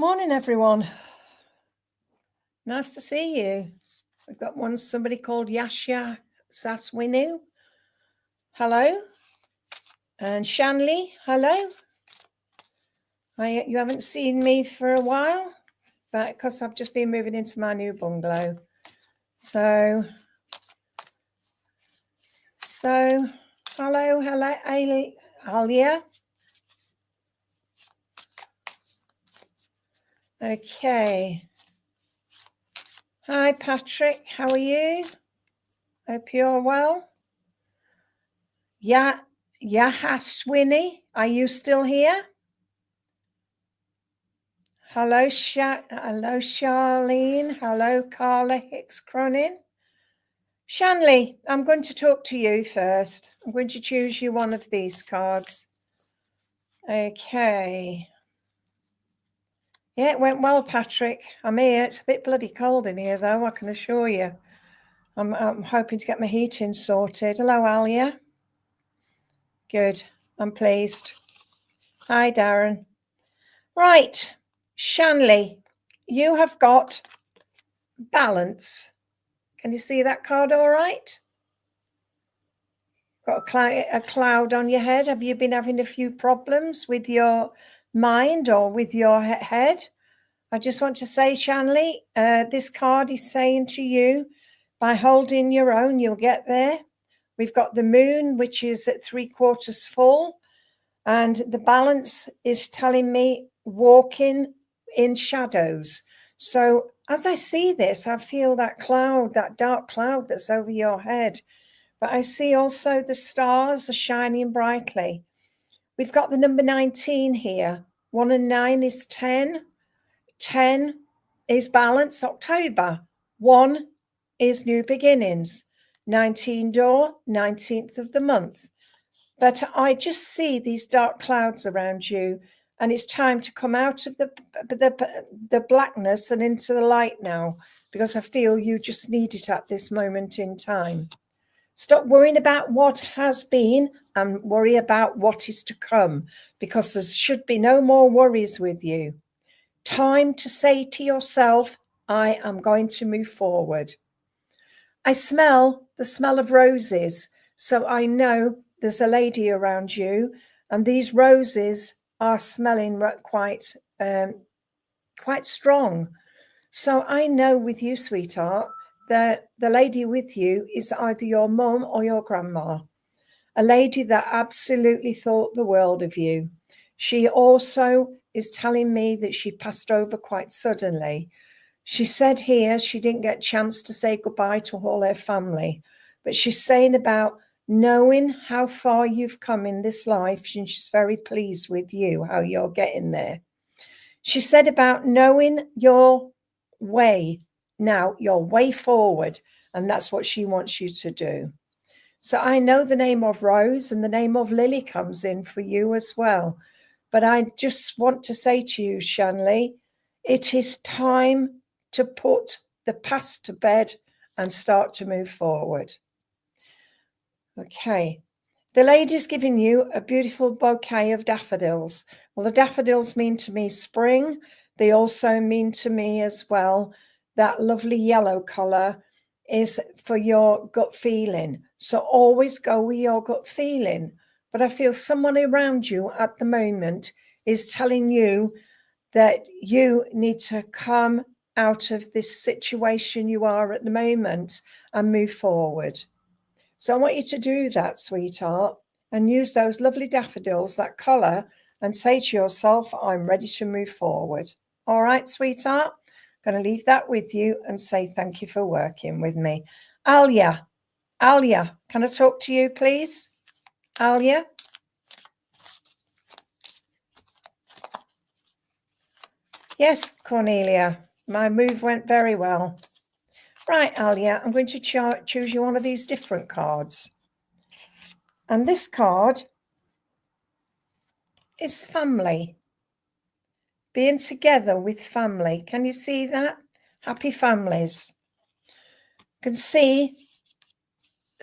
Morning, everyone. Nice to see you. We've got somebody called Yashya Saswinu. Hello. And Shanley, hello. You haven't seen me for a while, but because I've just been moving into my new bungalow. So hello, Alia. Okay. Hi, Patrick. How are you? Hope you're well. Yahaswini, are you still here? Hello, Charlene. Hello, Carla Hicks Cronin. Shanley, I'm going to talk to you first. I'm going to choose you one of these cards. Okay. Yeah, it went well, Patrick. I'm here. It's a bit bloody cold in here, though, I can assure you. I'm hoping to get my heating sorted. Hello, Alia. Good. I'm pleased. Hi, Darren. Right. Shanley, you have got balance. Can you see that card all right? Got a cloud on your head. Have you been having a few problems with your mind or with your head? I just want to say, Shanley, this card is saying to you, by holding your own, you'll get there. We've got the moon, which is at 3/4 full, and the balance is telling me walking in shadows. So as I see this, I feel that cloud, that dark cloud that's over your head. But I see also the stars are shining brightly. We've got the number 19 here. 1 and 9 is 10. 10 is balance, October. 1 is new beginnings. 19 door, 19th of the month. But I just see these dark clouds around you, and it's time to come out of the blackness and into the light now, because I feel you just need it at this moment in time. Stop worrying about what has been and worry about what is to come, because there should be no more worries with you. Time to say to yourself, I am going to move forward. I smell the smell of roses, so I know there's a lady around you, and these roses are smelling quite strong. So I know with you, sweetheart, that the lady with you is either your mum or your grandma, a lady that absolutely thought the world of you. She also is telling me that she passed over quite suddenly. She said here she didn't get a chance to say goodbye to all her family, but she's saying about knowing how far you've come in this life, and she's very pleased with you, how you're getting there. She said about knowing your way now, your way forward, and that's what she wants you to do. So I know the name of Rose and the name of Lily comes in for you as well. But I just want to say to you, Shanley, it is time to put the past to bed and start to move forward. Okay. The lady's giving you a beautiful bouquet of daffodils. Well, the daffodils mean to me spring. They also mean to me as well that lovely yellow color is for your gut feeling. So always go with your gut feeling. But I feel someone around you at the moment is telling you that you need to come out of this situation you are at the moment and move forward. So I want you to do that, sweetheart, and use those lovely daffodils, that colour, and say to yourself, I'm ready to move forward. All right, sweetheart? I'm going to leave that with you and say thank you for working with me. Alia, can I talk to you, please? Alia? Yes, Cornelia, my move went very well. Right, Alia, I'm going to choose you one of these different cards. And this card is family. Being together with family. Can you see that? Happy families. You can see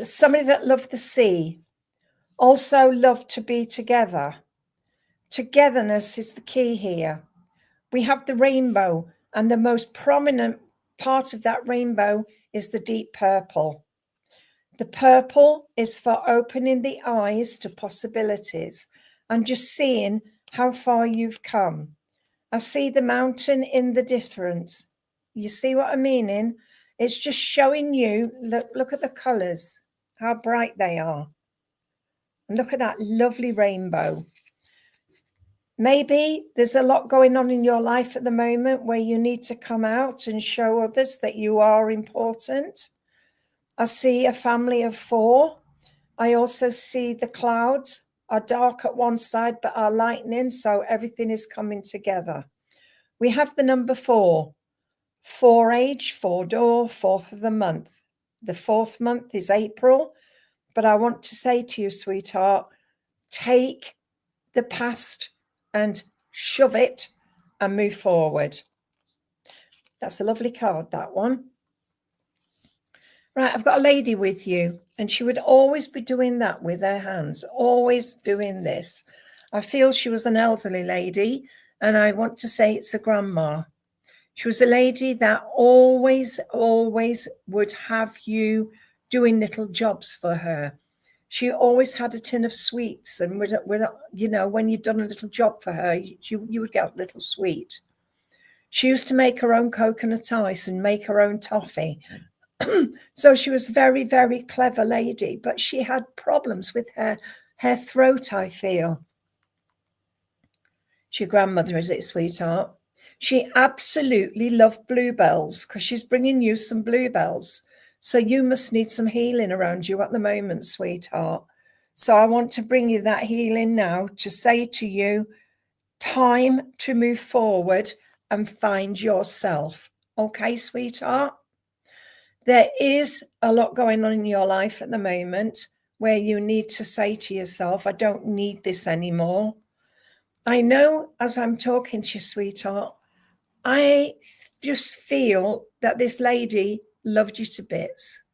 somebody that loved the sea. Also love to be together. Togetherness is the key here. We have the rainbow, and the most prominent part of that rainbow is the deep purple. The purple is for opening the eyes to possibilities and just seeing how far you've come. I see the mountain in the difference. You see what I'm meaning? It's just showing you, look at the colours, how bright they are. And look at that lovely rainbow. Maybe there's a lot going on in your life at the moment where you need to come out and show others that you are important. I see a family of 4. I also see the clouds are dark at one side, but are lightning, so everything is coming together. We have the number 4. 4 age, 4 door, 4th of the month. The 4th month is April, but I want to say to you, sweetheart, take the past and shove it and move forward. That's a lovely card, that one. Right, I've got a lady with you, and she would always be doing that with her hands, always doing this. I feel she was an elderly lady, and I want to say it's a grandma. She was a lady that always would have you doing little jobs for her. She always had a tin of sweets, and would you know, when you'd done a little job for her, you would get a little sweet. She used to make her own coconut ice and make her own toffee. So she was a very, very clever lady, but she had problems with her throat, I feel. It's your grandmother, is it, sweetheart? She absolutely loved bluebells because she's bringing you some bluebells. So you must need some healing around you at the moment, sweetheart. So I want to bring you that healing now to say to you, time to move forward and find yourself. Okay, sweetheart? There is a lot going on in your life at the moment where you need to say to yourself, I don't need this anymore. I know as I'm talking to you, sweetheart, I just feel that this lady loved you to bits.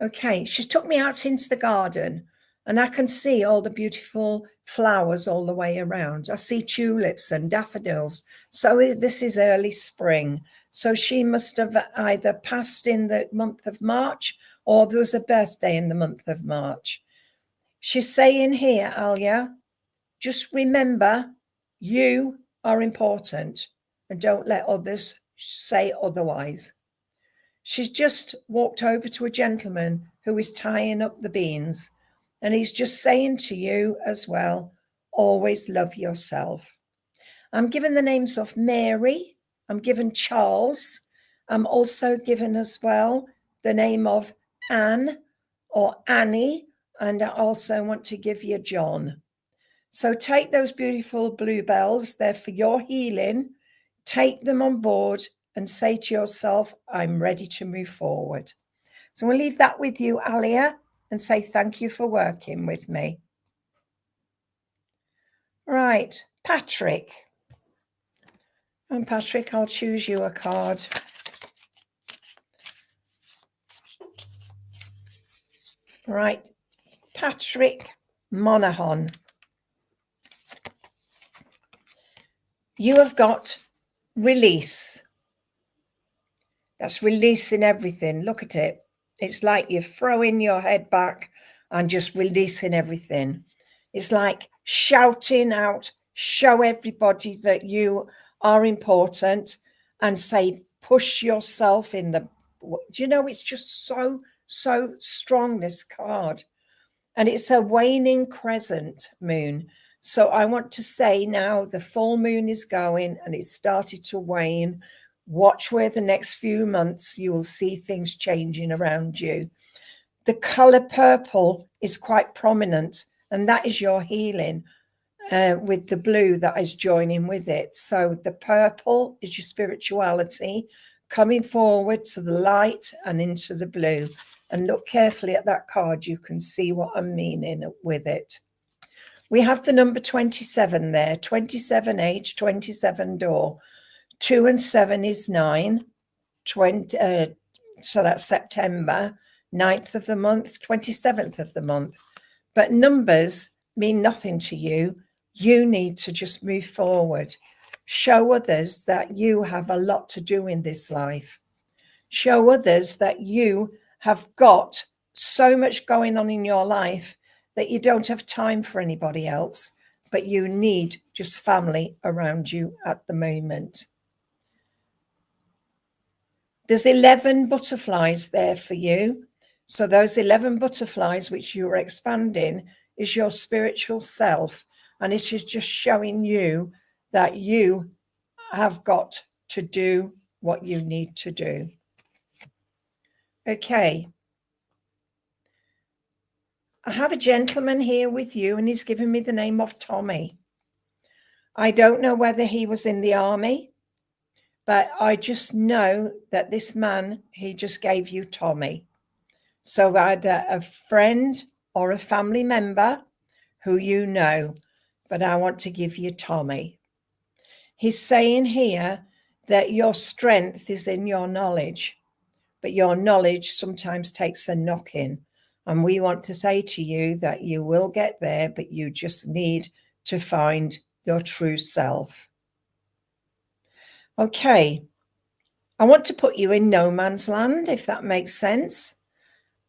Okay, she's took me out into the garden and I can see all the beautiful flowers all the way around. I see tulips and daffodils. So this is early spring. So she must have either passed in the month of March or there was a birthday in the month of March. She's saying here, Alia, just remember you are important and don't let others say otherwise. She's just walked over to a gentleman who is tying up the beans, and he's just saying to you as well, always love yourself. I'm given the names of Mary. I'm given Charles. I'm also given as well the name of Anne or Annie, and I also want to give you John. So take those beautiful bluebells. They're for your healing. Take them on board and say to yourself, I'm ready to move forward. So we'll leave that with you, Alia, and say thank you for working with me. Right, Patrick. And Patrick, I'll choose you a card. Right, Patrick Monaghan. You have got release. That's releasing everything. Look at it. It's like you're throwing your head back and just releasing everything. It's like shouting out, show everybody that you are important and say, push yourself in the, do you know, it's just so strong, this card. And it's a waning crescent moon. So I want to say now the full moon is going and it's started to wane. Watch where the next few months you will see things changing around you. The color purple is quite prominent, and that is your healing with the blue that is joining with it. So the purple is your spirituality coming forward to the light and into the blue. And look carefully at that card. You can see what I'm meaning with it. We have the number 27 there, 27 age, 27 door. 2 and 7 is 9. So that's September, 9th of the month, 27th of the month. But numbers mean nothing to you. You need to just move forward. Show others that you have a lot to do in this life. Show others that you have got so much going on in your life that you don't have time for anybody else, but you need just family around you at the moment. There's 11 butterflies there for you. So those 11 butterflies which you're expanding is your spiritual self. And it is just showing you that you have got to do what you need to do. Okay. I have a gentleman here with you, and he's given me the name of Tommy. I don't know whether he was in the army, but I just know that this man, he just gave you Tommy. So either a friend or a family member who you know, but I want to give you Tommy. He's saying here that your strength is in your knowledge, but your knowledge sometimes takes a knocking. And we want to say to you that you will get there, but you just need to find your true self. Okay. I want to put you in no man's land, if that makes sense.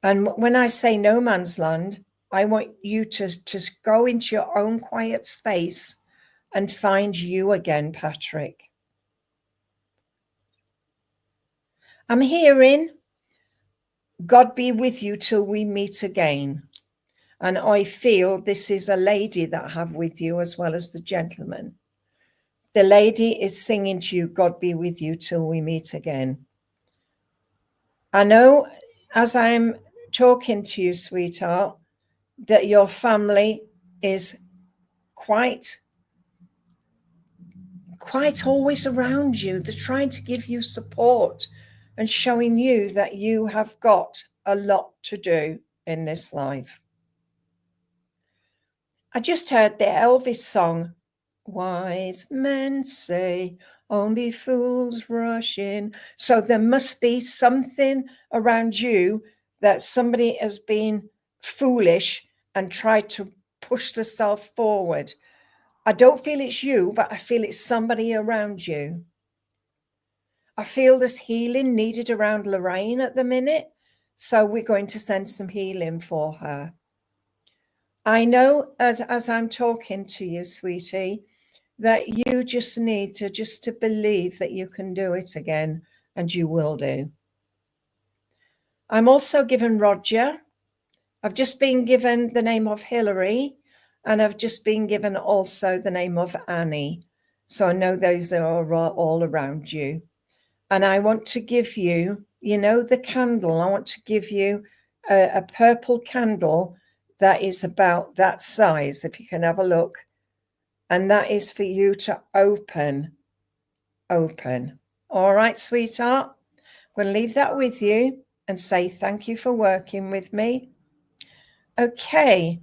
And when I say no man's land, I want you to just go into your own quiet space and find you again, Patrick. I'm hearing God be with you till we meet again. And I feel this is a lady that I have with you as well as the gentleman. The lady is singing to you, God be with you till we meet again. I know as I'm talking to you, sweetheart, that your family is quite always around you. They're trying to give you support and showing you that you have got a lot to do in this life. I just heard the Elvis song, Wise Men Say Only Fools Rush In. So there must be something around you that somebody has been foolish and tried to push themselves forward. I don't feel it's you, but I feel it's somebody around you. I feel there's healing needed around Lorraine at the minute. So we're going to send some healing for her. I know as I'm talking to you, sweetie, that you just need to believe that you can do it again, and you will do. I'm also given Roger. I've just been given the name of Hillary, and I've just been given also the name of Annie. So I know those are all around you. And I want to give you, the candle. I want to give you a purple candle that is about that size, if you can have a look. And that is for you to open. All right, sweetheart. I'm going to leave that with you and say thank you for working with me. Okay.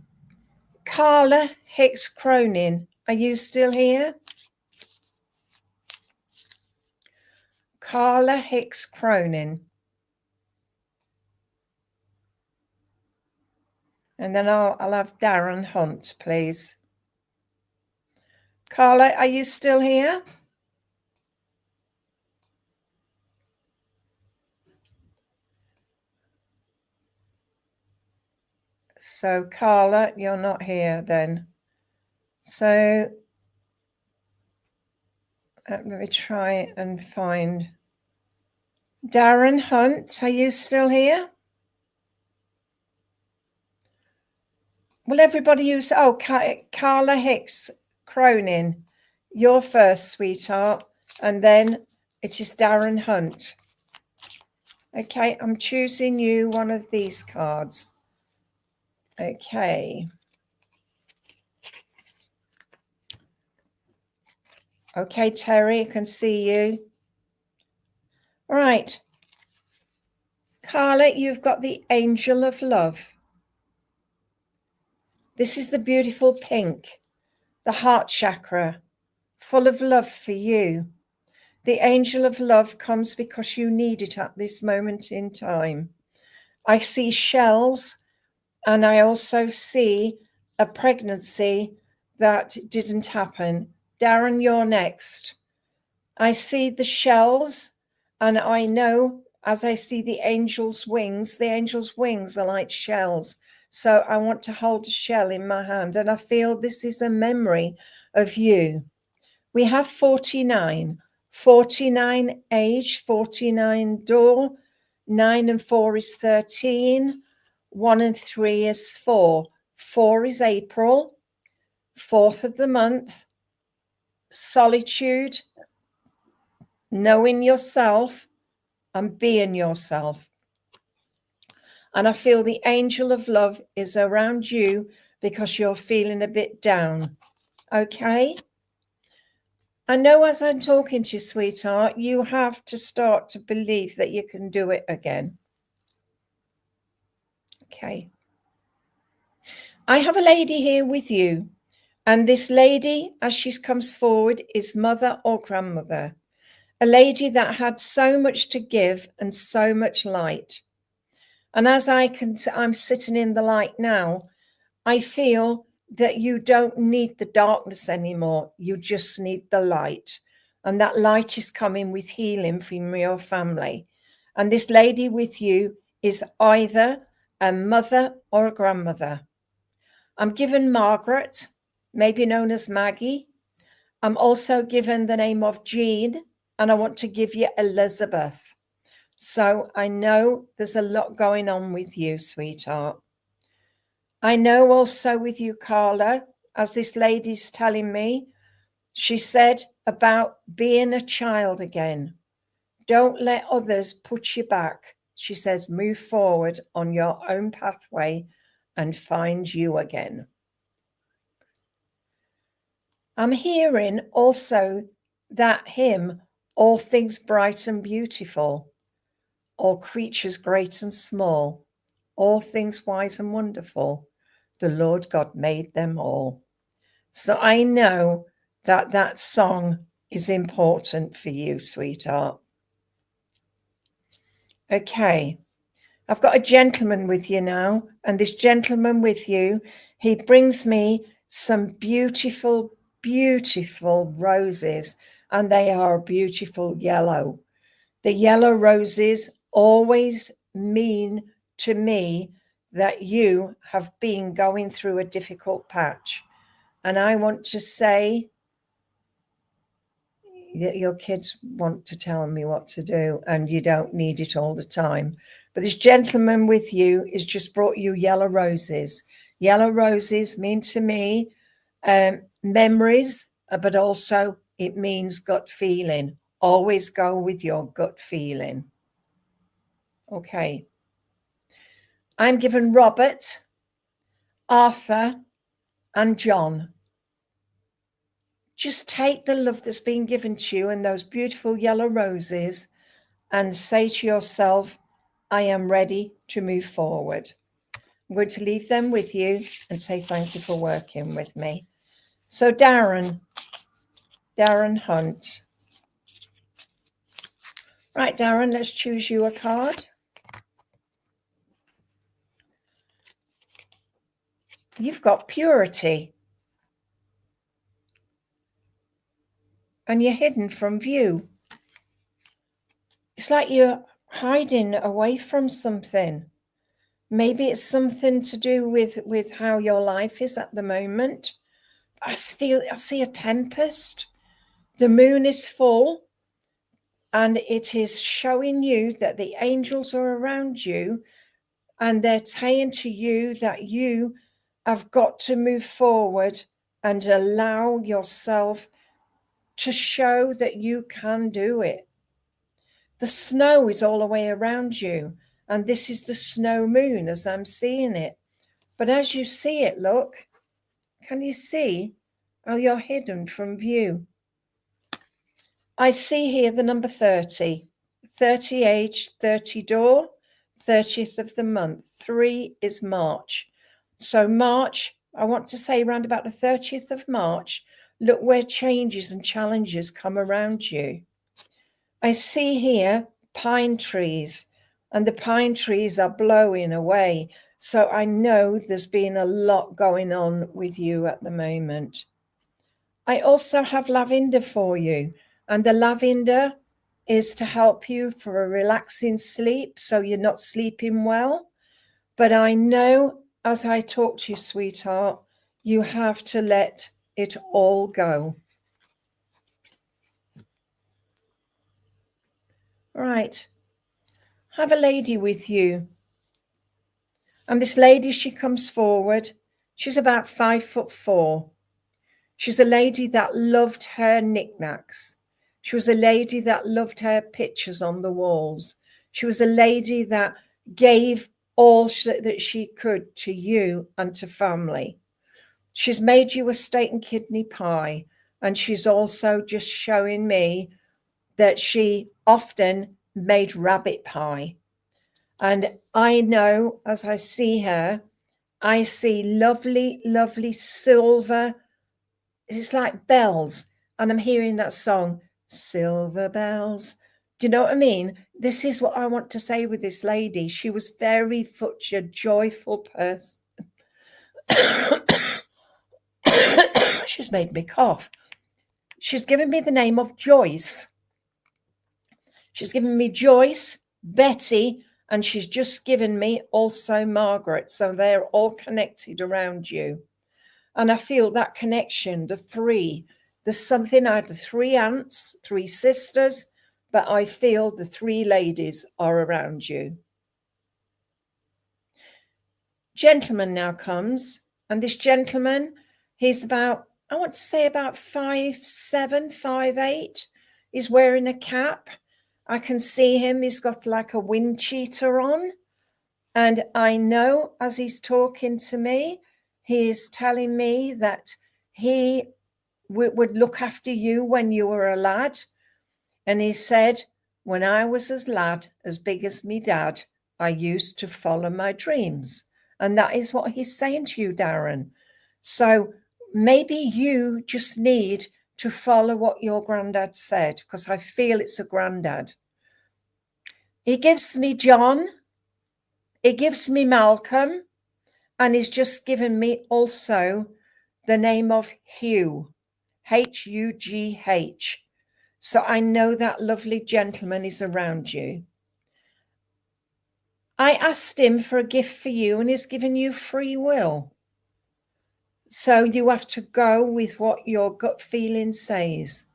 Carla Hicks Cronin, are you still here? Carla Hicks Cronin. And then I'll have Darren Hunt, please. Carla, are you still here? So, Carla, you're not here then. So, let me try and find Darren Hunt. Are you still here? Will everybody use... Oh, Carla Hicks Cronin. You're first, sweetheart. And then it is Darren Hunt. Okay, I'm choosing you one of these cards. Okay. Okay, Terry, I can see you. All right. Carla, you've got the Angel of Love. This is the beautiful pink, the heart chakra, full of love for you. The Angel of Love comes because you need it at this moment in time. I see shells, and I also see a pregnancy that didn't happen. Darren, you're next. I see the shells, and I know as I see the angel's wings are like shells. So I want to hold a shell in my hand, and I feel this is a memory of you. We have 49 age, 49 door, 9 and 4 is 13, 1 and 3 is 4. 4 is April, 4th of the month, solitude, knowing yourself and being yourself. And I feel the angel of love is around you because you're feeling a bit down. Okay? I know as I'm talking to you, sweetheart, you have to start to believe that you can do it again. Okay. I have a lady here with you. And this lady, as she comes forward, is mother or grandmother. A lady that had so much to give and so much light. And as I'm sitting in the light now, I feel that you don't need the darkness anymore. You just need the light. And that light is coming with healing from your family. And this lady with you is either a mother or a grandmother. I'm given Margaret, maybe known as Maggie. I'm also given the name of Jean, and I want to give you Elizabeth. So I know there's a lot going on with you, sweetheart. I know also with you, Carla, as this lady's telling me, she said about being a child again. Don't let others put you back. She says, move forward on your own pathway and find you again. I'm hearing also that hymn, all things bright and beautiful, all creatures great and small, all things wise and wonderful, the Lord God made them all. So I know that that song is important for you, sweetheart. Okay, I've got a gentleman with you now, and this gentleman with you, he brings me some beautiful, beautiful roses, and they are beautiful yellow. The yellow roses always mean to me that you have been going through a difficult patch. And I want to say that your kids want to tell me what to do, and you don't need it all the time. But this gentleman with you has just brought you yellow roses. Yellow roses mean to me memories, but also it means gut feeling. Always go with your gut feeling. Okay. I'm given Robert, Arthur, and John. Just take the love that's been given to you and those beautiful yellow roses and say to yourself, I am ready to move forward. I'm going to leave them with you and say thank you for working with me. So Darren Hunt. Right, Darren, let's choose you a card. You've got purity. And you're hidden from view. It's like you're hiding away from something. Maybe it's something to do with how your life is at the moment. I see a tempest. The moon is full, and it is showing you that the angels are around you, and they're saying to you that you have got to move forward and allow yourself to show that you can do it. The snow is all the way around you, and this is the snow moon as I'm seeing it. But as you see it, look, can you see how you're hidden from view? I see here the number 30. 30 age, 30 door, 30th of the month. 3 is March. So March, I want to say around about the 30th of March, look where changes and challenges come around you. I see here pine trees, and the pine trees are blowing away. So I know there's been a lot going on with you at the moment. I also have lavender for you, And the lavender is to help you for a relaxing sleep, so you're not sleeping well. But I know as I talk to you, sweetheart, you have to let it all go. Right. Have a lady with you. And this lady, she comes forward. She's about 5'4". She's a lady that loved her knickknacks. She was a lady that loved her pictures on the walls. She was a lady that gave all that she could to you and to family. She's made you a steak and kidney pie, and she's also just showing me that she often made rabbit pie. And I know as I see her, I see lovely, lovely silver. It's like bells. And I'm hearing that song, Silver Bells. Do you know what I mean? This is what I want to say with this lady. She was very much a joyful person. She's made me cough. She's given me the name of Joyce. She's given me Joyce, Betty, and she's just given me also Margaret. So they're all connected around you. And I feel that connection, the three. There's something out of 3 aunts, 3 sisters, but I feel the 3 ladies are around you. Gentleman now comes, and this gentleman, he's about, I want to say about 5'7", 5'8". He's wearing a cap. I can see him. He's got like a wind cheater on. And I know as he's talking to me, he is telling me that he would look after you when you were a lad. And he said, when I was as lad, as big as me dad, I used to follow my dreams. And that is what he's saying to you, Darren. So maybe you just need to follow what your granddad said, because I feel it's a granddad. He gives me John. He gives me Malcolm. And he's just given me also the name of Hugh, Hugh. So I know that lovely gentleman is around you. I asked him for a gift for you, and he's given you free will. So you have to go with what your gut feeling says.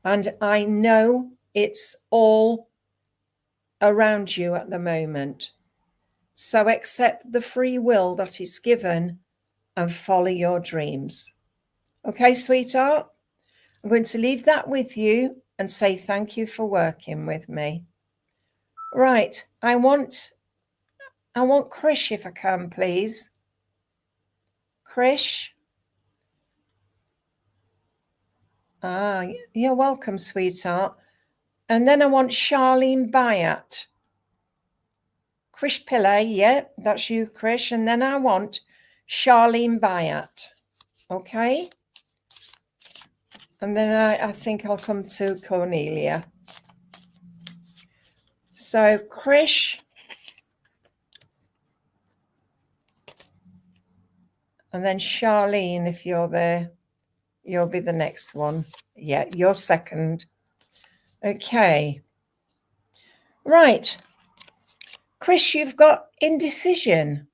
And I know it's all around you at the moment. So accept the free will that is given and follow your dreams. Okay, sweetheart? I'm going to leave that with you and say thank you for working with me. Right, I want Krish if I can, please. Krish. You're welcome, sweetheart. And then I want Charlene Bayat. Krish Pillay, yeah, that's you, Krish. And then I want Charlene Bayat. Okay? And then I think I'll come to Cornelia. So Krish. And then Charlene, if you're there, you'll be the next one. Yeah, you're second. Okay. Right. Krish, you've got indecision.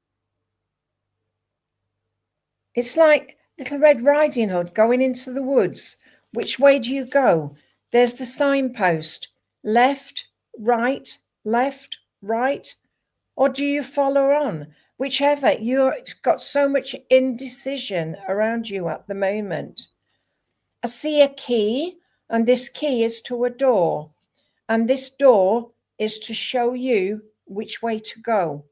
It's like Little Red Riding Hood going into the woods. Which way do you go? There's the signpost. Left, right, or do you follow on? Whichever. You've got so much indecision around you at the moment. I see a key, and this key is to a door. And this door is to show you which way to go.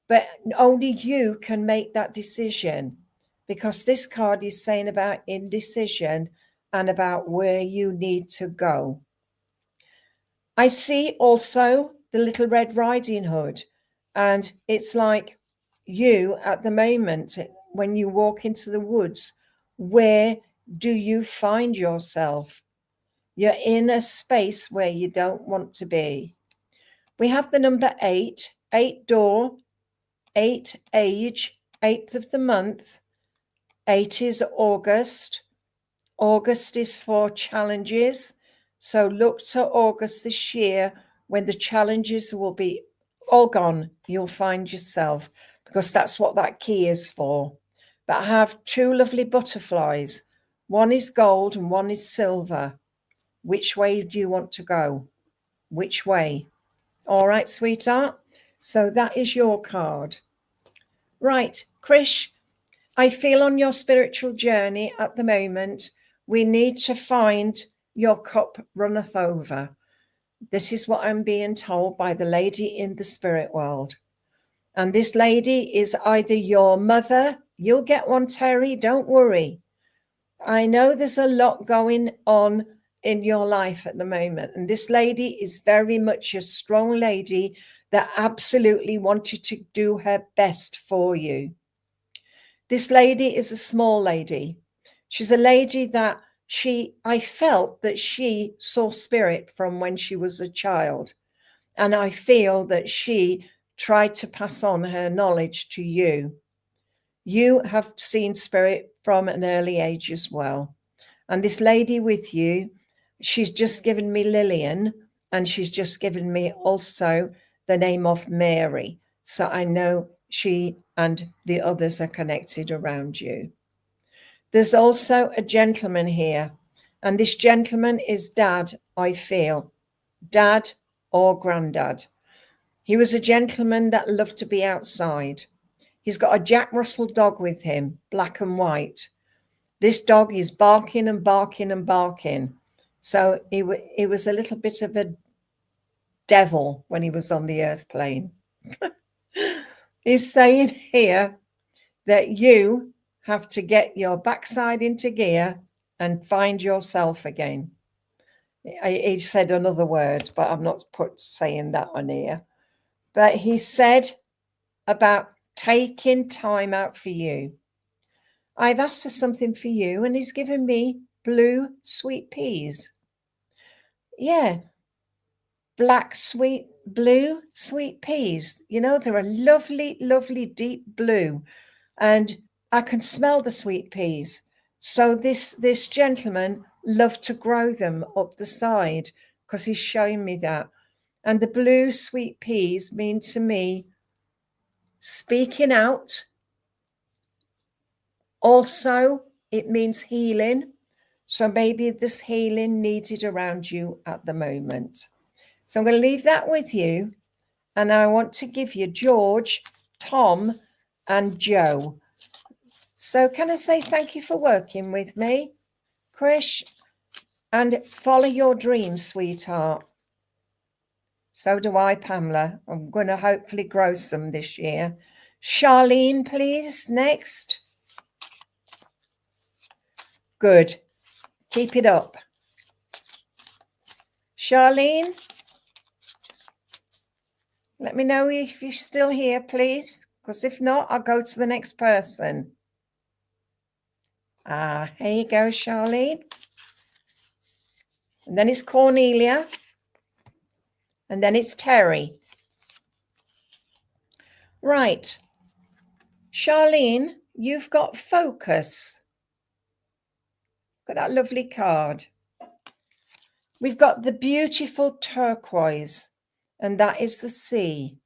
But only you can make that decision, because this card is saying about indecision and about where you need to go. I see also the Little Red Riding Hood, and it's like you at the moment, when you walk into the woods, where do you find yourself? You're in a space where you don't want to be. We have the number 8, 8 door, 8 age, 8th of the month. 8 is August. August is for challenges. So look to August this year when the challenges will be all gone. You'll find yourself, because that's what that key is for. But I have two lovely butterflies. One is gold and one is silver. Which way do you want to go? Which way? All right, sweetheart. So that is your card. Right, Krish, I feel on your spiritual journey at the moment, we need to find your cup runneth over. This is what I'm being told by the lady in the spirit world. And this lady is either your mother. You'll get one, Terry, don't worry. I know there's a lot going on in your life at the moment. And this lady is very much a strong lady that absolutely wanted to do her best for you. This lady is a small lady. She's a lady that I felt that she saw spirit from when she was a child. And I feel that she tried to pass on her knowledge to you. You have seen spirit from an early age as well. And this lady with you, she's just given me Lillian, and she's just given me also the name of Mary. So I know she and the others are connected around you. There's also a gentleman here, and this gentleman is Dad, I feel. Dad or Granddad. He was a gentleman that loved to be outside. He's got a Jack Russell dog with him, black and white. This dog is barking and barking and barking. So he was a little bit of a devil when he was on the earth plane. He's saying here that you have to get your backside into gear and find yourself again. He said another word, but I'm not saying that on here. But he said about taking time out for you. I've asked for something for you, and he's given me blue sweet peas. Yeah, blue sweet peas. You know, they're a lovely, lovely deep blue, and I can smell the sweet peas. So this gentleman loved to grow them up the side, because he's showing me that. And the blue sweet peas mean to me speaking out. Also, it means healing. So maybe this healing needed around you at the moment. So I'm going to leave that with you. And I want to give you George, Tom, and Joe. So can I say thank you for working with me, Krish? And follow your dreams, sweetheart. So do I, Pamela. I'm going to hopefully grow some this year. Charlene, please, next. Good. Keep it up. Charlene, let me know if you're still here, please, because if not, I'll go to the next person. Here you go, Charlene. And then it's Cornelia. And then it's Terry. Right. Charlene, you've got focus. Got that lovely card. We've got the beautiful turquoise, and that is the sea.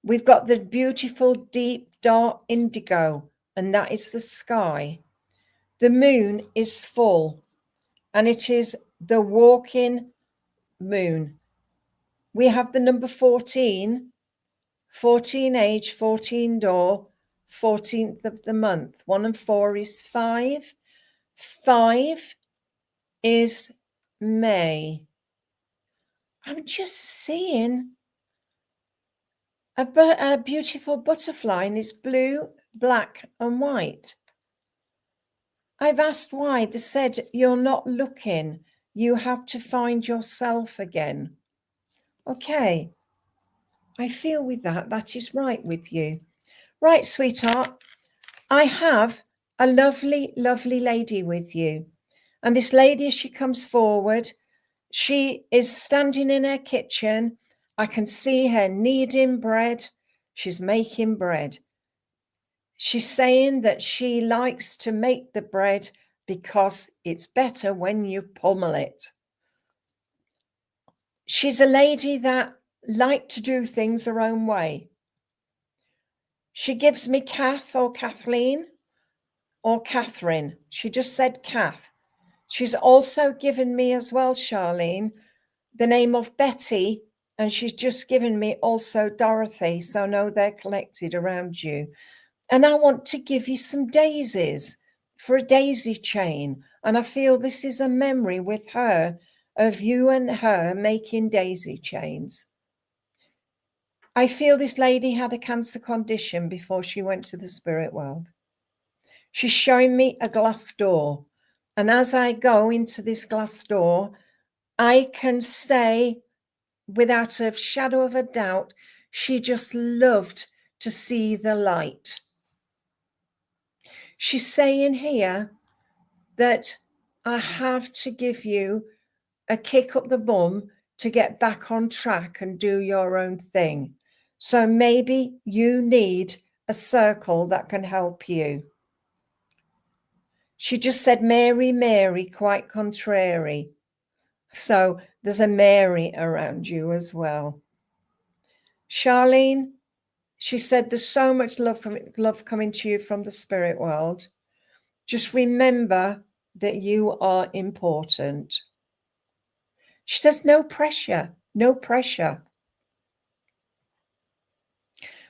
We've got the beautiful deep dark indigo, and that is the sky. The moon is full, and it is the walking moon. We have the number 14, 14 age, 14 door, 14th of the month. 1 and 4 is 5. 5 is May. I'm just seeing a beautiful butterfly, and it's blue, black, and white. I've asked why. They said, you're not looking. You have to find yourself again. Okay. I feel with that. That is right with you. Right, sweetheart. I have a lovely, lovely lady with you. And this lady, as she comes forward, she is standing in her kitchen. I can see her kneading bread. She's making bread. She's saying that she likes to make the bread because it's better when you pummel it. She's a lady that liked to do things her own way. She gives me Kath or Kathleen or Catherine. She just said Kath. She's also given me as well, Charlene, the name of Betty, and she's just given me also Dorothy. So I know they're collected around you. And I want to give you some daisies for a daisy chain. And I feel this is a memory with her of you and her making daisy chains. I feel this lady had a cancer condition before she went to the spirit world. She's showing me a glass door. And as I go into this glass door, I can say without a shadow of a doubt, she just loved to see the light. She's saying here that I have to give you a kick up the bum to get back on track and do your own thing. So maybe you need a circle that can help you. She just said, Mary, Mary, quite contrary. So there's a Mary around you as well. Charlene, she said, there's so much love coming to you from the spirit world. Just remember that you are important. She says, no pressure, no pressure.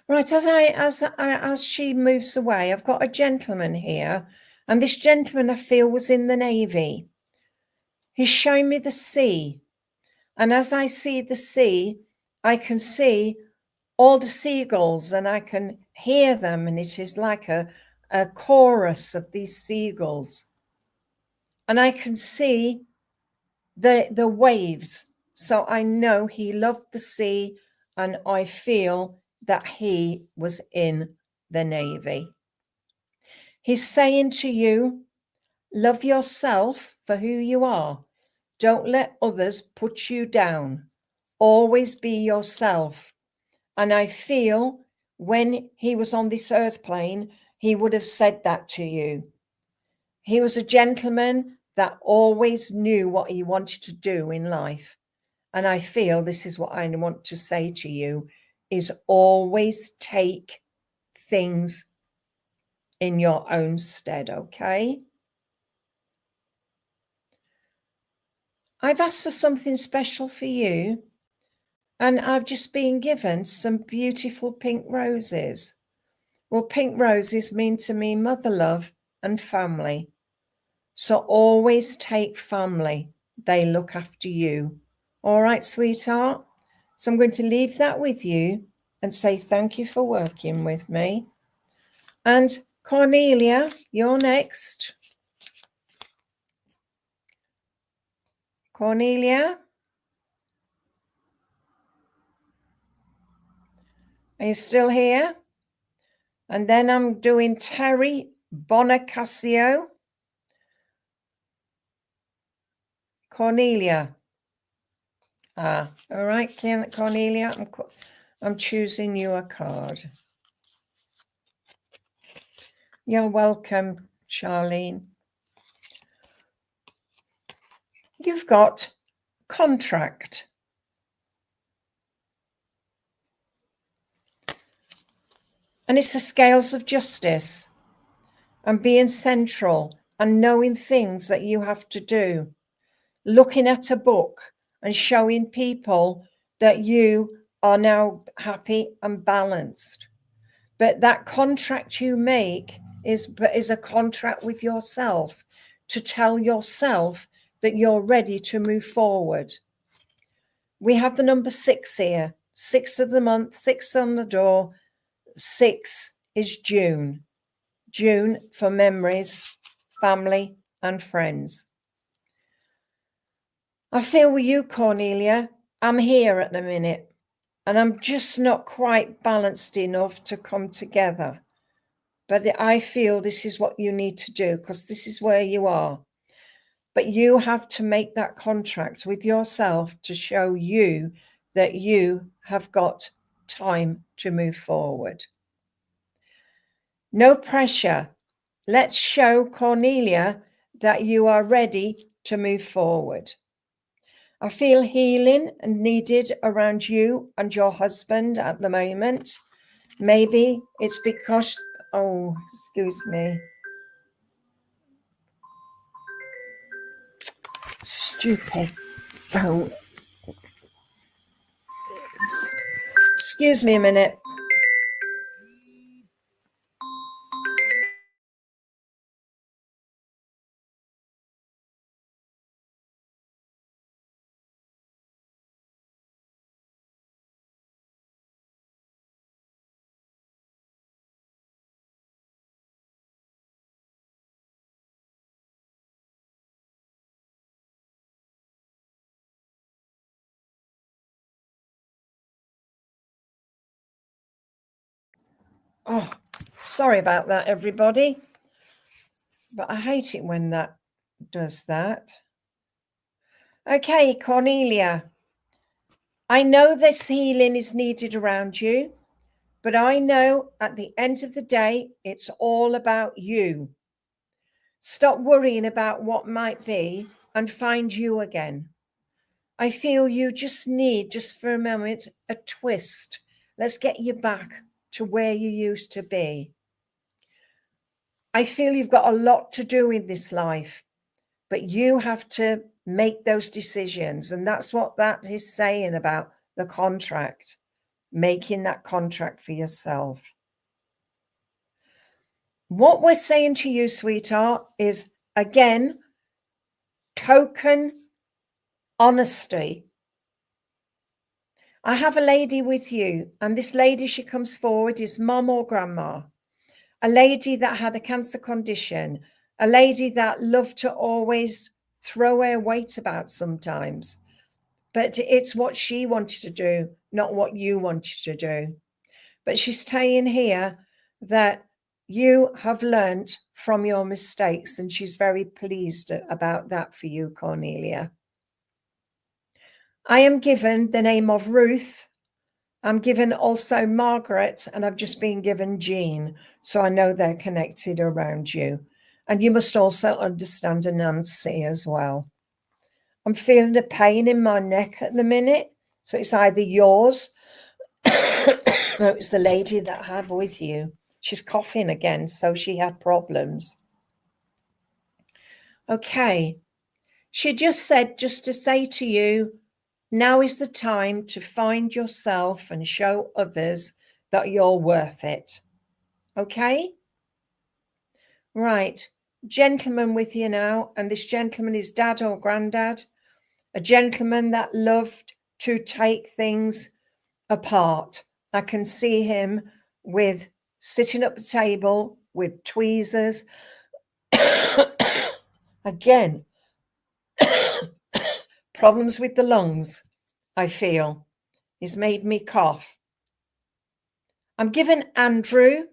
Right, as she moves away, I've got a gentleman here, and this gentleman I feel was in the Navy. He's showing me the sea, and as I see the sea, I can see all the seagulls, and I can hear them, and it is like a chorus of these seagulls. And I can see the waves, so I know he loved the sea, and I feel that he was in the Navy. He's saying to you, love yourself for who you are. Don't let others put you down. Always be yourself. And I feel when he was on this earth plane, he would have said that to you. He was a gentleman that always knew what he wanted to do in life. And I feel this is what I want to say to you, is always take things in your own stead, okay? I've asked for something special for you, and I've just been given some beautiful pink roses. Well, pink roses mean to me mother love and family. So always take family. They look after you. All right, sweetheart? So I'm going to leave that with you and say thank you for working with me. And Cornelia, you're next. Cornelia? Are you still here? And then I'm doing Terry Bonacassio. Cornelia. All right, Cornelia, I'm choosing you a card. You're welcome, Charlene. You've got contract. And it's the scales of justice and being central and knowing things that you have to do. Looking at a book and showing people that you are now happy and balanced. But that contract you make is a contract with yourself to tell yourself that you're ready to move forward. We have the number 6 here, 6 of the month, 6 on the door. 6 is June. June for memories, family, and friends. I feel with you, Cornelia, I'm here at the minute, and I'm just not quite balanced enough to come together. But I feel this is what you need to do, because this is where you are. But you have to make that contract with yourself to show you that you have got time to move forward. No pressure. Let's show Cornelia that you are ready to move forward. I feel healing and needed around you and your husband at the moment. Maybe it's because, oh, excuse me. Stupid phone. Excuse me a minute. Oh, sorry about that, everybody. But I hate it when that does that. Okay, Cornelia. I know this healing is needed around you, but I know at the end of the day, it's all about you. Stop worrying about what might be and find you again. I feel you just need, just for a moment, a twist. Let's get you back to where you used to be. I feel you've got a lot to do in this life, but you have to make those decisions. And that's what that is saying about the contract, making that contract for yourself. What we're saying to you, sweetheart, is again, token honesty. I have a lady with you, and this lady, she comes forward, is mom or grandma, a lady that had a cancer condition, a lady that loved to always throw her weight about sometimes, but it's what she wanted to do, not what you wanted to do. But she's saying here that you have learnt from your mistakes, and she's very pleased about that for you, Cornelia. I am given the name of Ruth. I'm given also Margaret, and I've just been given Jean. So I know they're connected around you. And you must also understand a Nancy as well. I'm feeling a pain in my neck at the minute. So it's either yours. No, it's the lady that I have with you. She's coughing again, so she had problems. Okay. She just said, just to say to you, now is the time to find yourself and show others that you're worth it. Okay? Right. Gentleman with you now, and this gentleman is dad or granddad, a gentleman that loved to take things apart. I can see him with sitting at the table with tweezers. Again, problems with the lungs, I feel. He's made me cough. I'm given Andrew.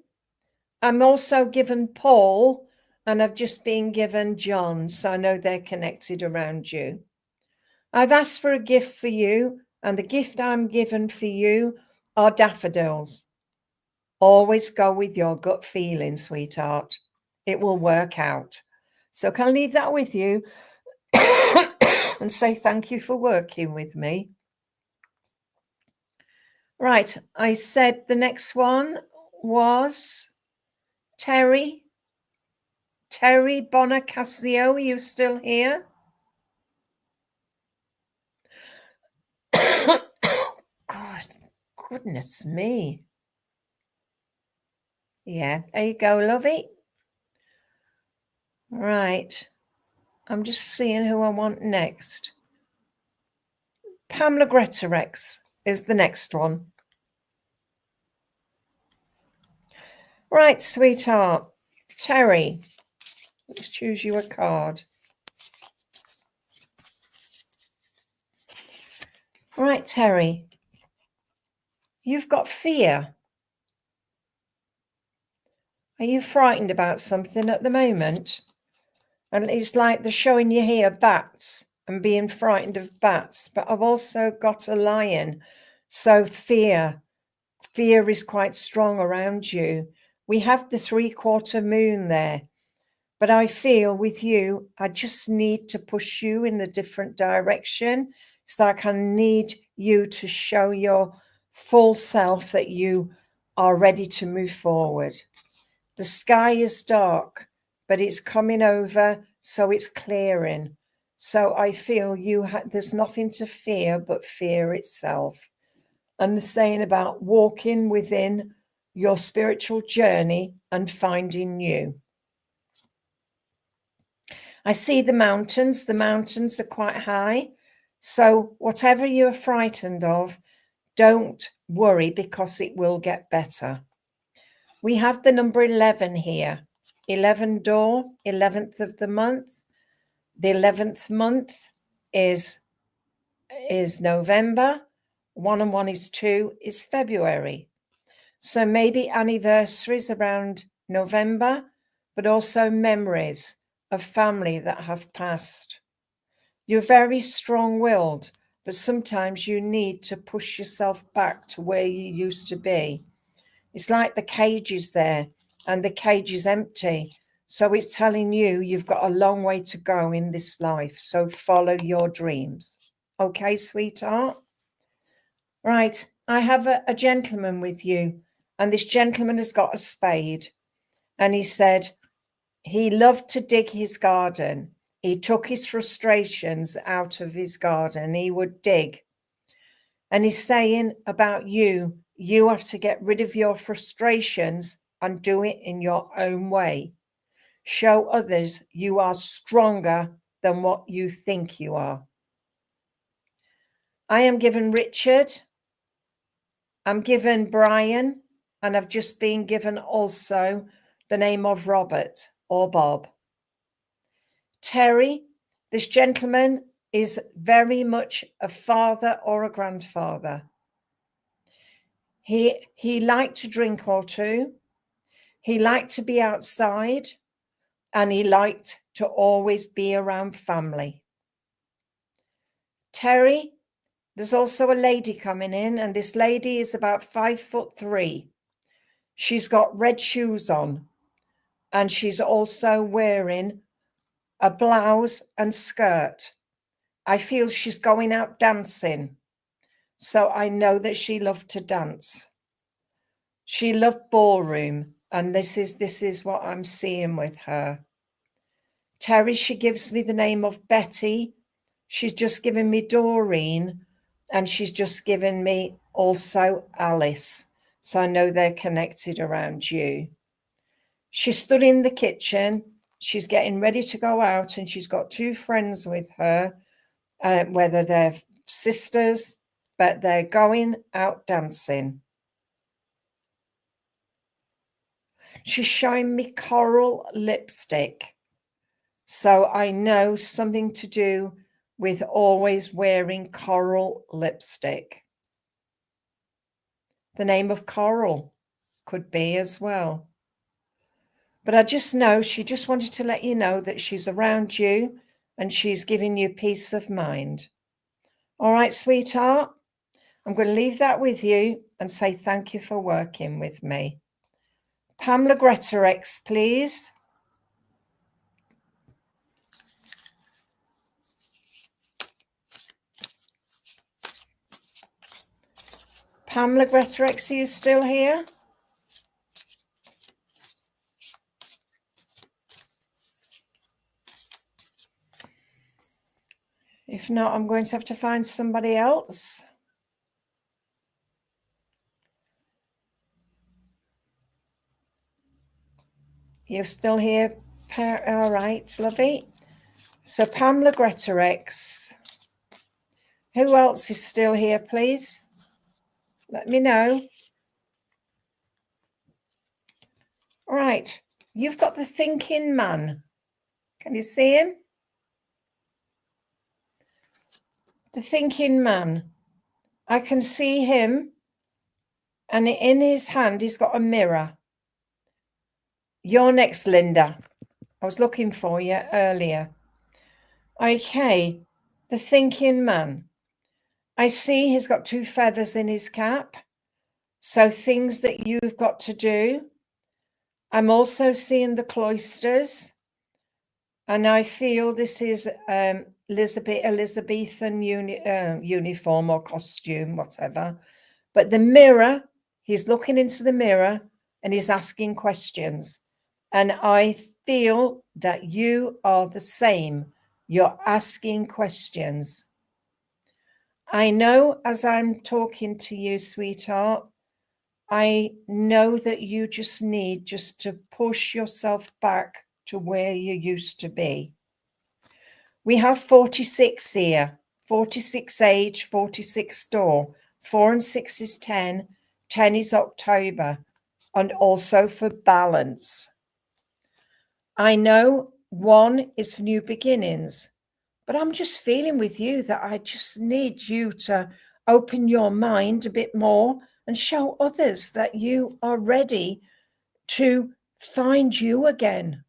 I'm also given Paul, and I've just been given John, so I know they're connected around you. I've asked for a gift for you, and the gift I'm given for you are daffodils. Always go with your gut feeling, sweetheart. It will work out. So can I leave that with you and say thank you for working with me? Right, I said the next one was Terry. Terry Bonacassio, are you still here? God, goodness me. Yeah, there you go, lovey. Right. I'm just seeing who I want next. Pamela Greatorex is the next one. Right, sweetheart. Terry, let's choose you a card. Right, Terry. You've got fear. Are you frightened about something at the moment? And it's like they're showing you here bats and being frightened of bats. But I've also got a lion. So fear is quite strong around you. We have the 3/4 moon there. But I feel with you, I just need to push you in a different direction. It's like I need you to show your full self that you are ready to move forward. The sky is dark, but it's coming over, so it's clearing. So I feel there's nothing to fear but fear itself. And the saying about walking within your spiritual journey and finding you. I see the mountains. The mountains are quite high. So whatever you're frightened of, don't worry, because it will get better. We have the number 11 here. 11 door, 11th of the month. The 11th month is November. 1 and 1 is 2 is February. So maybe anniversaries around November, but also memories of family that have passed. You're very strong-willed, but sometimes you need to push yourself back to where you used to be. It's like the cage is there and the cage is empty. So it's telling you you've got a long way to go in this life. So follow your dreams. Okay, sweetheart? Right, I have a gentleman with you, and this gentleman has got a spade. And he said he loved to dig his garden. He took his frustrations out of his garden. He would dig. And he's saying about you, you have to get rid of your frustrations and do it in your own way. Show others you are stronger than what you think you are. I am given Richard. I'm given Brian. And I've just been given also the name of Robert or Bob. Terry, this gentleman is very much a father or a grandfather. He liked to drink or two. He liked to be outside, and he liked to always be around family. Terry, there's also a lady coming in, and this lady is about 5'3". She's got red shoes on, and she's also wearing a blouse and skirt. I feel she's going out dancing. So I know that she loved to dance. She loved ballroom, and this is what I'm seeing with her. Terry, she gives me the name of Betty. She's just given me Doreen, and she's just given me also Alice. So I know they're connected around you. She stood in the kitchen. She's getting ready to go out, and she's got two friends with her, whether they're sisters, but they're going out dancing. She's showing me coral lipstick. So I know something to do with always wearing coral lipstick. The name of Coral could be as well. But I just know she just wanted to let you know that she's around you and she's giving you peace of mind. All right, sweetheart, I'm going to leave that with you and say thank you for working with me. Pamela Greatorex, please. Pamela Greatorex, are you still here? If not, I'm going to have to find somebody else. You're still here? All right, lovey. So Pamela Greatorex. Who else is still here, please? Let me know. All right, you've got the thinking man. Can you see him? The thinking man. I can see him, and in his hand he's got a mirror. You're next, Linda. I was looking for you earlier. Okay, the thinking man. I see he's got two feathers in his cap. So things that you've got to do. I'm also seeing the cloisters. And I feel this is Elizabethan uniform or costume, whatever. But the mirror, he's looking into the mirror and he's asking questions. And I feel that you are the same. You're asking questions. I know as I'm talking to you, sweetheart, I know that you just need just to push yourself back to where you used to be. We have 46 here, 46 age, 46 door. 4 and 6 is 10, 10 is October, and also for balance. I know 1 is for new beginnings, but I'm just feeling with you that I just need you to open your mind a bit more and show others that you are ready to find you again.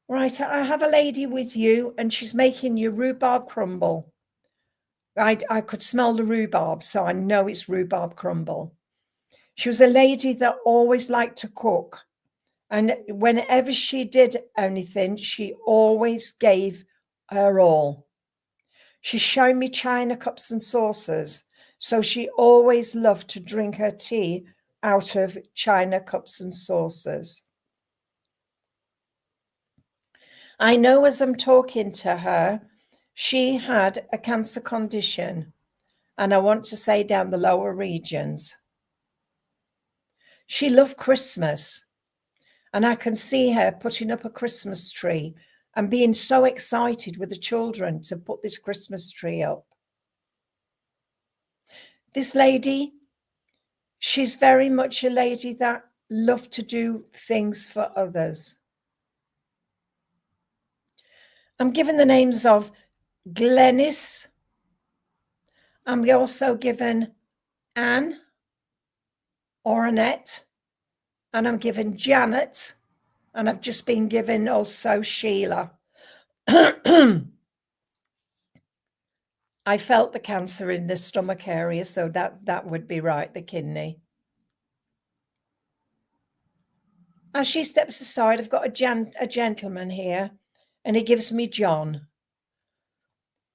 Right, I have a lady with you and she's making you rhubarb crumble. I could smell the rhubarb, so I know it's rhubarb crumble. She was a lady that always liked to cook. And whenever she did anything, she always gave her all. She's shown me china cups and saucers. So she always loved to drink her tea out of china cups and saucers. I know as I'm talking to her, she had a cancer condition. And I want to say down the lower regions. She loved Christmas. And I can see her putting up a Christmas tree and being so excited with the children to put this Christmas tree up. This lady, she's very much a lady that loved to do things for others. I'm given the names of Glenys. I'm also given Anne or Annette. And I'm given Janet. And I've just been given also Sheila. I felt the cancer in the stomach area, so that would be right, the kidney. As she steps aside, I've got a gentleman here, and he gives me John.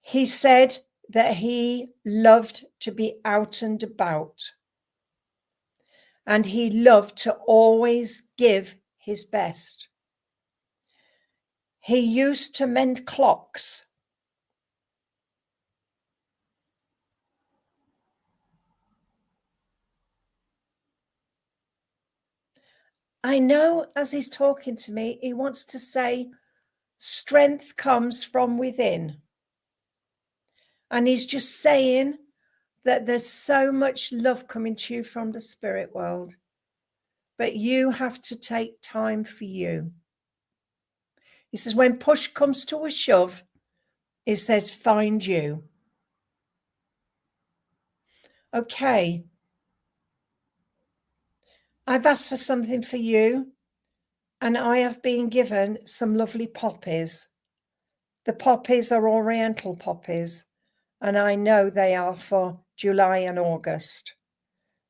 He said that he loved to be out and about, and he loved to always give his best. He used to mend clocks. I know as he's talking to me, he wants to say, strength comes from within. And he's just saying that there's so much love coming to you from the spirit world, but you have to take time for you. He says, when push comes to a shove, it says, find you. Okay. I've asked for something for you, and I have been given some lovely poppies. The poppies are oriental poppies, and I know they are for July and August.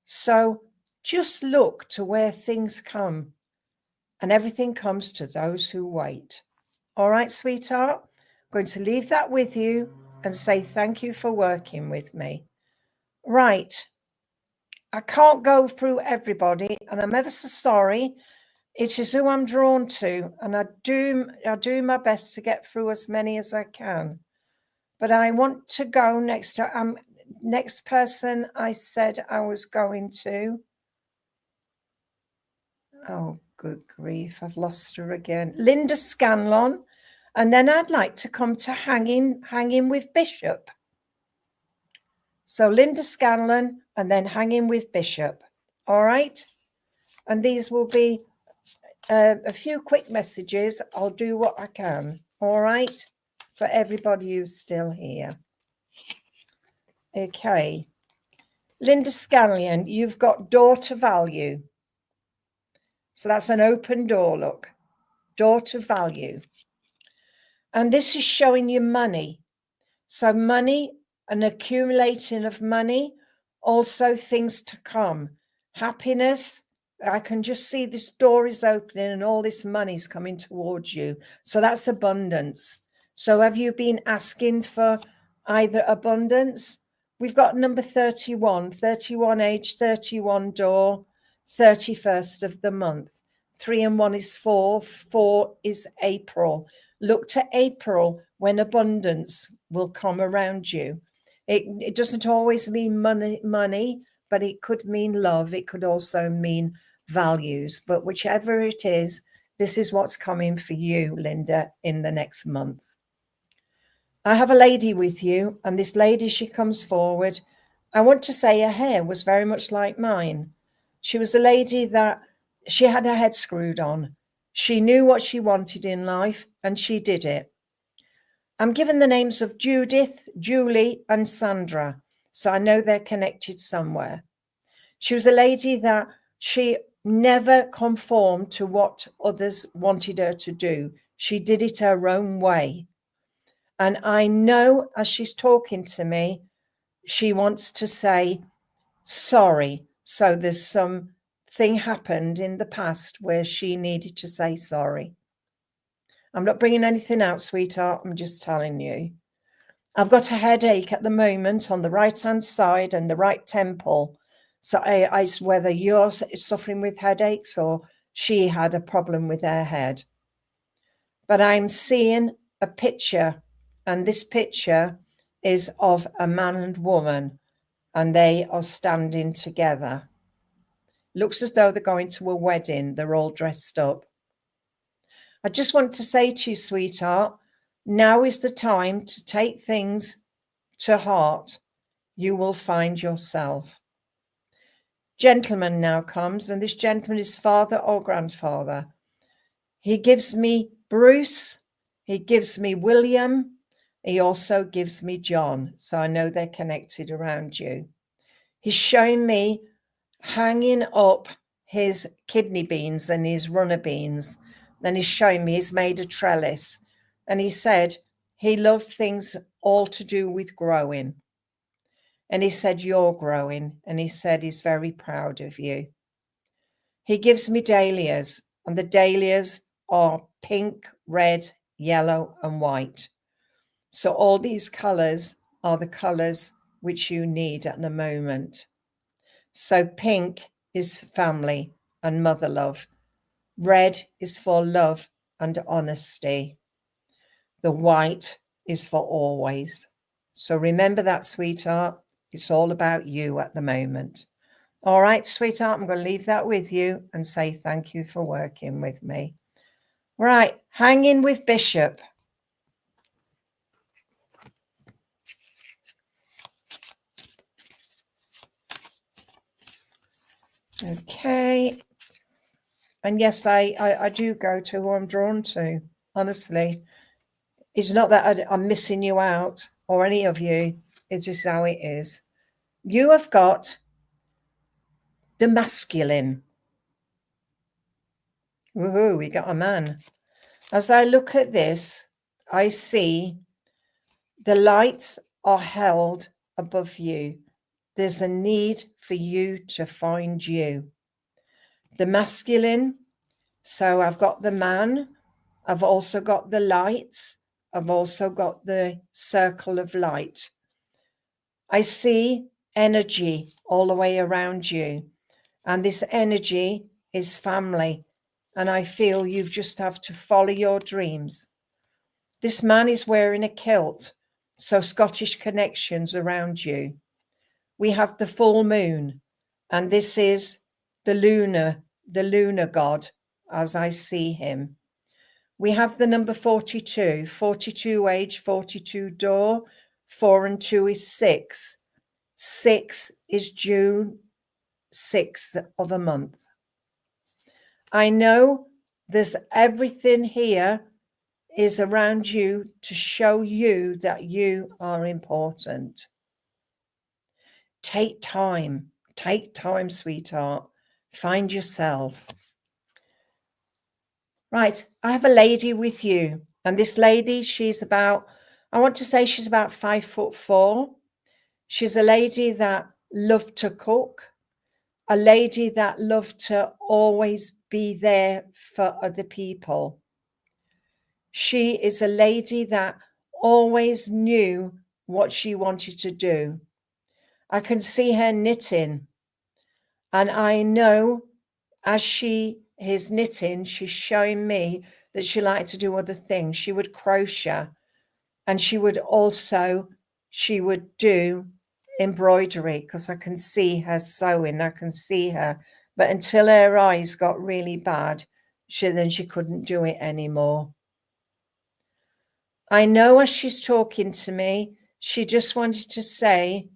So just look to where things come, and everything comes to those who wait. All right, sweetheart, I'm going to leave that with you and say thank you for working with me. Right. I can't go through everybody, and I'm ever so sorry. It is who I'm drawn to, and I do my best to get through as many as I can. But I want to go next person I said I was going to. Oh, good grief, I've lost her again. Linda Scanlon. And then I'd like to come to hanging with Bishop. So Linda Scanlon and then hanging with Bishop. All right. And these will be a few quick messages. I'll do what I can. All right. For everybody who's still here. Okay. Linda Scanlon, you've got door to value. So that's an open door, look. Door to value. And this is showing you money. So money, an accumulating of money, also things to come. Happiness, I can just see this door is opening and all this money's coming towards you. So that's abundance. So have you been asking for either abundance? We've got number 31, 31 age, 31 door, 31st of the month. 3 and 1 is 4. 4 is April. Look to April when abundance will come around you. It doesn't always mean money, but it could mean love. It could also mean values. But whichever it is, this is what's coming for you, Linda, in the next month. I have a lady with you, and this lady, she comes forward. I want to say her hair was very much like mine. She was a lady that she had her head screwed on. She knew what she wanted in life, and she did it. I'm given the names of Judith, Julie, and Sandra, so I know they're connected somewhere. She was a lady that she never conformed to what others wanted her to do. She did it her own way. And I know as she's talking to me, she wants to say sorry. So there's something happened in the past where she needed to say sorry. I'm not bringing anything out, sweetheart. I'm just telling you. I've got a headache at the moment on the right-hand side and the right temple. So I whether you're suffering with headaches or she had a problem with her head. But I'm seeing a picture, and this picture is of a man and woman, and they are standing together. Looks as though they're going to a wedding. They're all dressed up. I just want to say to you, sweetheart, now is the time to take things to heart. You will find yourself. Gentleman now comes, and this gentleman is father or grandfather. He gives me Bruce. He gives me William. He also gives me John. So I know they're connected around you. He's showing me hanging up his kidney beans and his runner beans. And he's showing me he's made a trellis. And he said he loved things all to do with growing. And he said, you're growing. And he said he's very proud of you. He gives me dahlias, and the dahlias are pink, red, yellow, and white. So all these colors are the colors which you need at the moment. So pink is family and mother love. Red is for love and honesty. The white is for always. So remember that, sweetheart. It's all about you at the moment. All right, sweetheart, I'm going to leave that with you and say thank you for working with me. Right, hang in with Bishop. Okay. And yes, I do go to who I'm drawn to, honestly. It's not that I'm missing you out or any of you. It's just how it is. You have got the masculine. Woohoo, we got a man. As I look at this, I see the lights are held above you. There's a need for you to find you. The masculine, so I've got the man, I've also got the lights, I've also got the circle of light. I see energy all the way around you, and this energy is family, and I feel you just have to follow your dreams. This man is wearing a kilt, so Scottish connections around you. We have the full moon, and this is the lunar god as I see him. We have the number 42, 42 age, 42 door, 4 and 2 is 6. 6 is June 6th of a month. I know there's everything here is around you to show you that you are important. Take time, sweetheart. Find yourself. Right, I have a lady with you, and this lady, she's about, I want to say she's about 5'4". She's a lady that loved to cook. a lady that loved to always be there for other people. She is a lady that always knew what she wanted to do. I can see her knitting, and I know as she is knitting, she's showing me that she liked to do other things. She would crochet, and she would do embroidery, because I can see her sewing. I can see her, but until her eyes got really bad, then she couldn't do it anymore. I know as she's talking to me, she just wanted to say,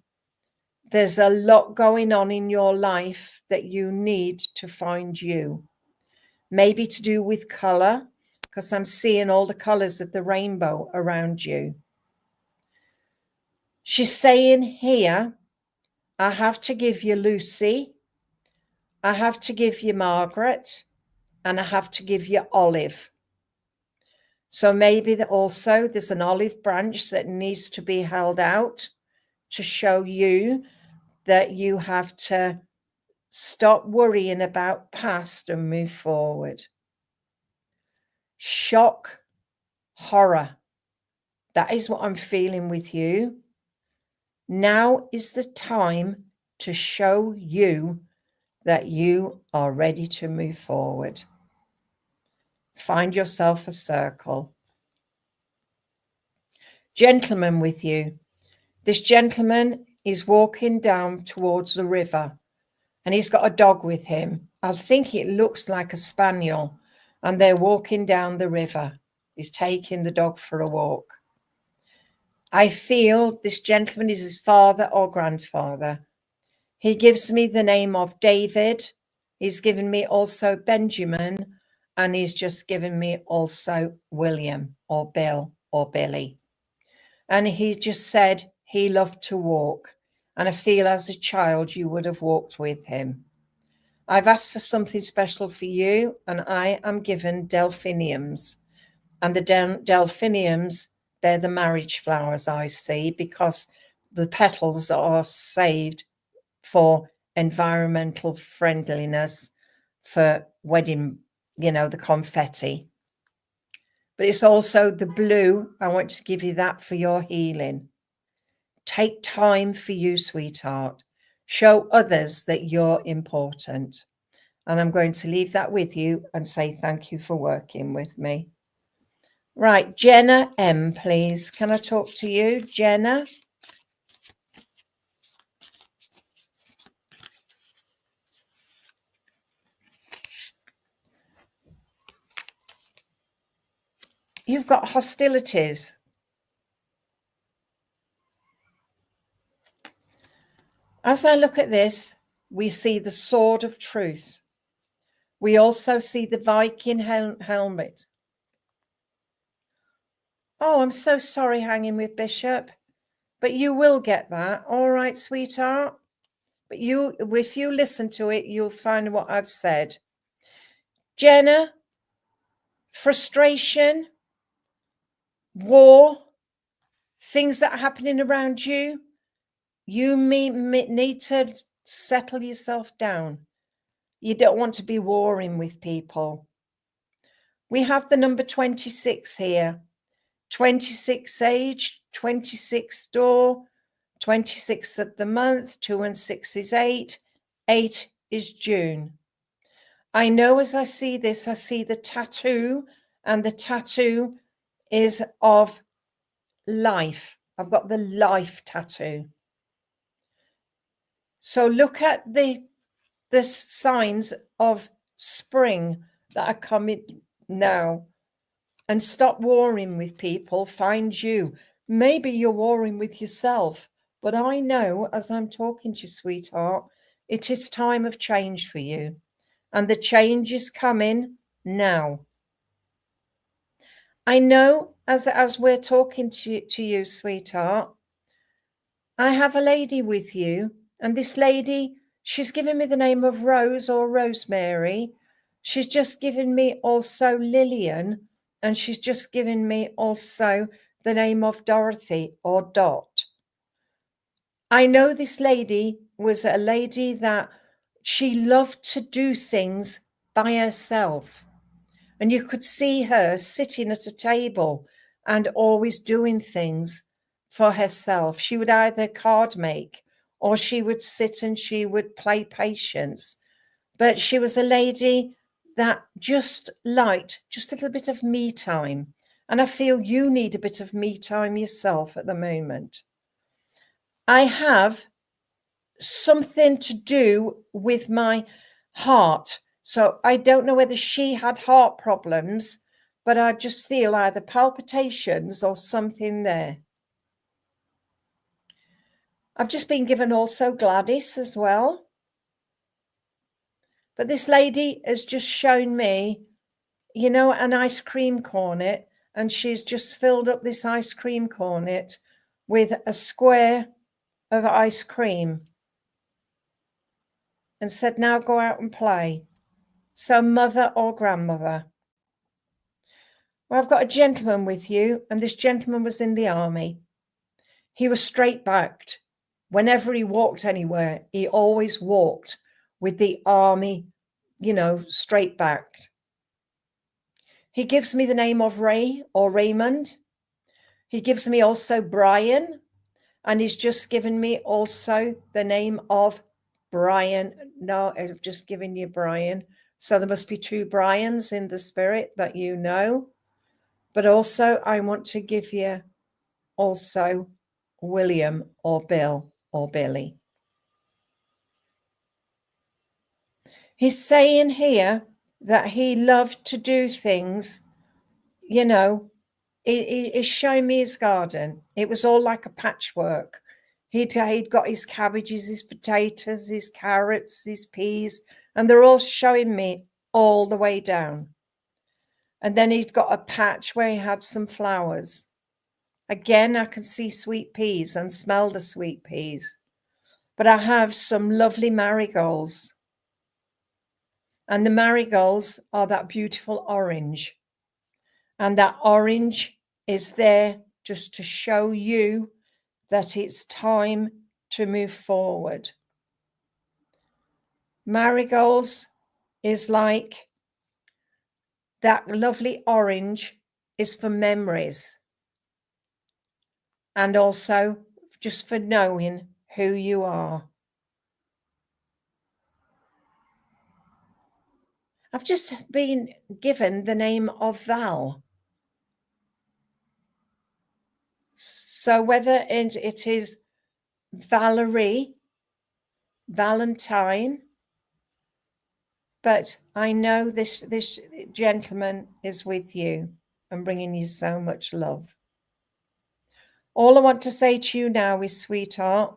there's a lot going on in your life that you need to find you. Maybe to do with color, because I'm seeing all the colors of the rainbow around you. She's saying here, I have to give you Lucy, I have to give you Margaret, and I have to give you Olive. So maybe that also there's an olive branch that needs to be held out to show you that you have to stop worrying about past and move forward. Shock, horror. That is what I'm feeling with you. Now is the time to show you that you are ready to move forward. Find yourself a circle. Gentleman with you. This gentleman is walking down towards the river, and he's got a dog with him. I think it looks like a spaniel, and they're walking down the river. He's taking the dog for a walk. I feel this gentleman is his father or grandfather. He gives me the name of David. He's given me also Benjamin, and he's just given me also William or Bill or Billy. And he just said he loved to walk. And I feel as a child you would have walked with him. I've asked for something special for you, and I am given delphiniums. And the delphiniums, they're the marriage flowers I see, because the petals are saved for environmental friendliness, for wedding, the confetti. But it's also the blue. I want to give you that for your healing. Take time for you, sweetheart. Show others that you're important. And I'm going to leave that with you and say thank you for working with me. Right, Jenna M, please. Can I talk to you, Jenna? You've got hostilities. As I look at this, we see the sword of truth. We also see the Viking helmet. Oh, I'm so sorry hanging with Bishop, but you will get that. All right, sweetheart. But if you listen to it, you'll find what I've said. Jenna, frustration, war, things that are happening around you, you need to settle yourself down. You don't want to be warring with people. We have the number 26 here. 26 age, 26 door, 26 of the month, 2 and 6 is 8. 8 is June. I know as I see this, I see the tattoo, and the tattoo is of life. I've got the life tattoo. So look at the signs of spring that are coming now, and stop warring with people. Find you. Maybe you're warring with yourself, but I know as I'm talking to you, sweetheart, it is time of change for you, and the change is coming now. I know as we're talking to you, sweetheart, I have a lady with you, and this lady, she's given me the name of Rose or Rosemary. She's just given me also Lillian, and she's just given me also the name of Dorothy or Dot. I know this lady was a lady that she loved to do things by herself. And you could see her sitting at a table and always doing things for herself. She would either card make or she would sit and she would play patience. But she was a lady that just liked just a little bit of me time. And I feel you need a bit of me time yourself at the moment. I have something to do with my heart. So I don't know whether she had heart problems, but I just feel either palpitations or something there. I've just been given also Gladys as well. But this lady has just shown me, you know, an ice cream cornet, and she's just filled up this ice cream cornet with a square of ice cream and said, now go out and play. So mother or grandmother. Well, I've got a gentleman with you, and this gentleman was in the army. He was straight-backed. Whenever he walked anywhere, he always walked with the army, you know, straight-backed. He gives me the name of Ray or Raymond. He gives me also Brian, and he's just given me also the name of Brian. No, I've just given you Brian. So there must be two Brians in the spirit that you know. But also I want to give you also William or Bill or Billy. He's saying here that he loved to do things, you know, he's showing me his garden. It was all like a patchwork. He'd got his cabbages, his potatoes, his carrots, his peas, and they're all showing me all the way down. And then he's got a patch where he had some flowers. Again, I can see sweet peas and smell the sweet peas. But I have some lovely marigolds. And the marigolds are that beautiful orange. And that orange is there just to show you that it's time to move forward. Marigolds is like that lovely orange is for memories. And also just for knowing who you are. I've just been given the name of Val. So whether it is Valerie, Valentine, but I know this gentleman is with you and bringing you so much love. All I want to say to you now is, sweetheart,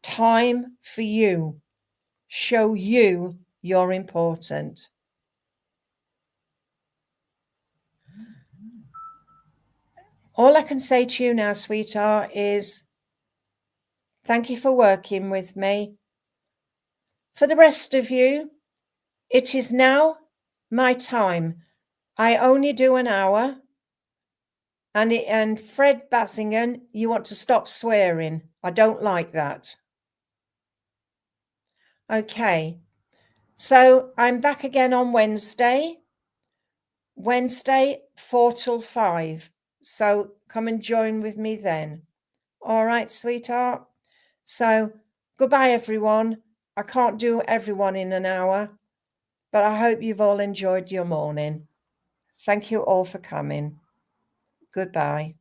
time for you. Show you you're important. All I can say to you now, sweetheart, is thank you for working with me. For the rest of you, it is now my time. I only do an hour. And Fred Basingen, you want to stop swearing. I don't like that. Okay. So I'm back again on Wednesday. Wednesday, 4 till 5. So come and join with me then. All right, sweetheart. So goodbye, everyone. I can't do everyone in an hour, but I hope you've all enjoyed your morning. Thank you all for coming. Goodbye.